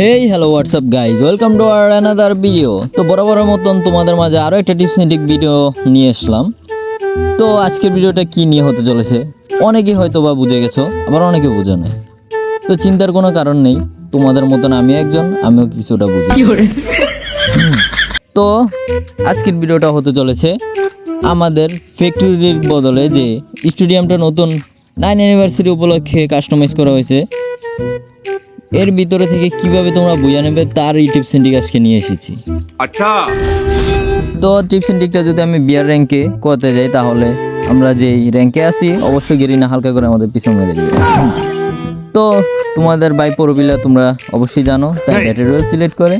Hey hello WhatsApp guys, welcome to our another video. তো বরাবরের মতন তোমাদের মাঝে আরও একটা টিপস এন্ড ট্রিক ভিডিও নিয়ে আসলাম। তো আজকের ভিডিওটা কি নিয়ে হতে চলেছে অনেকেই হয়তো বা বুঝে গেছো, আবার অনেকে বুঝে নাই। তো চিন্তার কোনো কারণ নেই, তোমাদের মতন আমিও কিছুটা বুঝি। তো আজকের ভিডিওটা হতে চলেছে আমাদের ফ্যাক্টরির বদলে যে স্টেডিয়ামটা নতুন 9 অ্যানিভার্সারি উপলক্ষে কাস্টমাইজ করা হয়েছে, এর ভিতরে থেকে কিভাবে তোমরা বুঝে নেবে তার এই টিপস এন্ড ট্রিক আজকে নিয়ে এসেছি। আচ্ছা, তো টিপস এন্ড ট্রিকটা যদি আমি বিয়ার র্যাঙ্কে করতে যাই, তাহলে আমরা যে র্যাঙ্কে আছি অবশ্যই গেরিনা হালকা করে আমাদের পিছন মেরে দেবে। তো তোমাদের বাই প্রোবিলা তোমরা অবশ্যই জানো, তাই ব্যাটারি রোল সিলেক্ট করে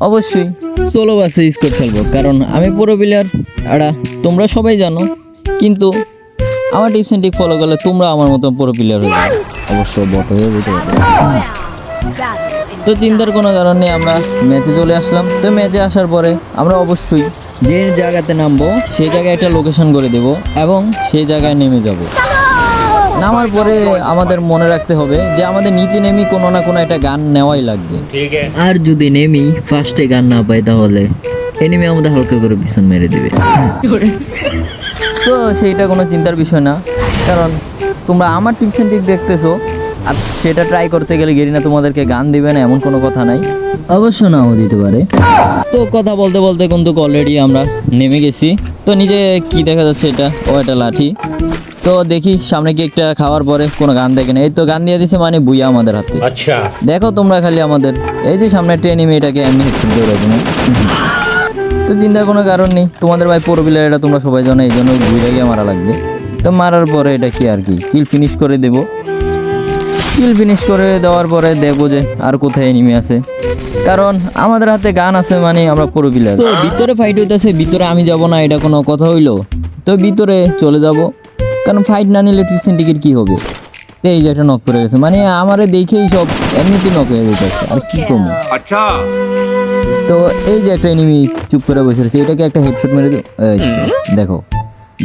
অবশ্যই সোলো বাসে স্কোর খেলবো, কারণ আমি প্রোবিলার আড়া তোমরা সবাই জানো। কিন্তু আমার টিপস এন্ড ট্রিক ফলো করলে তোমরা আমার মতো প্রো প্লেয়ার হয়ে যাবে, অবশ্য বট হয়ে যেতে পারবে। তো চিন্তার কোনো কারণ নেই, আমরা ম্যাচে চলে আসলাম। তো ম্যাচে আসার পরে আমরা অবশ্যই যে জায়গাতে নামবো সেই জায়গায় একটা লোকেশন করে দেব এবং সেই জায়গায় নেমে যাব। নামার পরে আমাদের মনে রাখতে হবে যে আমাদের নিচে নেমে কোনো না কোনো একটা গান নেওয়াই লাগবে। আর যদি নেমি ফার্স্টে গান না পাই, তাহলে এনিমি আমাদের হালকা করে পিছন মেরে দেবে। তো সেইটা কোনো চিন্তার বিষয় না, কারণ তোমরা আমার টিপস এন্ড ট্রিক দেখতেছো, আর সেটা ট্রাই করতে গেলে গেরিনা তোমাদেরকে গান দিবে না এমন কোনো কথা নাই, অবশ্য নাও দিতে পারে। তো কথা বলতে বলতে কিন্তু অলরেডি আমরা নেমে গেছি। তো নিজে কি দেখা যাচ্ছে, এটা লাঠি। তো দেখি সামনে কি একটা খাওয়ার পরে কোনো গান দেখে না, এই তো গান দিয়ে দিছে, মানে বুইয়া আমাদের হাতে। আচ্ছা, দেখো তোমরা খালি আমাদের এই যে সামনে একটা এনিমি, এটাকে এমনি হেডশট দিয়ে রাখবো না। তো চিন্তার কোনো কারণ নেই, তোমাদের ভাই প্রোবিলার এটা তোমরা সবাই জানো, এই জন্য বুইরা গিয়ে মারা লাগবে। তো মারার পরে এটা কি আর কি কিল ফিনিশ করে দেবো। কিল ফিনিশ করে দেওয়ার পরে দেখবো যে আর কোথায় এনিমি আছে, কারণ আমাদের হাতে গান আছে, মানে আমরা পুরো প্লেয়ার। তো ভিতরে ফাইট হইতেছে, ভিতরে আমি যাব না, এটা কোনো কথা হইলো? তো ভিতরে চলে যাব, কারণ ফাইট না নিলে টিপস এন্ড ট্রিকের কি হবে। তো এই যে একটা নক করে গেছে, মানে আমারে দেখেই সব এমনিতে নক হয়ে যেতেছে, আর কি করবো। আচ্ছা, তো এই যে একটা এনিমি চুপ করে বসে রয়েছে, এটাকে একটা হেডশট মেরে দিও। এই তো দেখো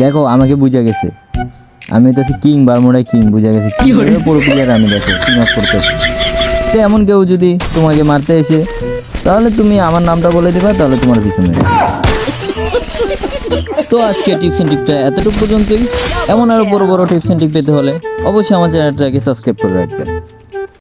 দেখো আমাকে বুঝা গেছে, আমি তো কিং বারমুডায় কিং, বুঝা গেছে কি পুরো প্লেয়ার আমি, দেখো কিং আপ করতেছি। তো এমন কেউ যদি তোমাকে মারতে এসে, তাহলে তুমি আমার নামটা বলে দেবা, তাহলে তোমার পিছনে। তো আজকে টিপস এন্ড ট্রিকটা এতটুকু পর্যন্তই। এমন আরো বড় বড় টিপস এন্ড ট্রিক পেতে হলে অবশ্যই আমার চ্যানেলটাকে সাবস্ক্রাইব করে রাখবেন।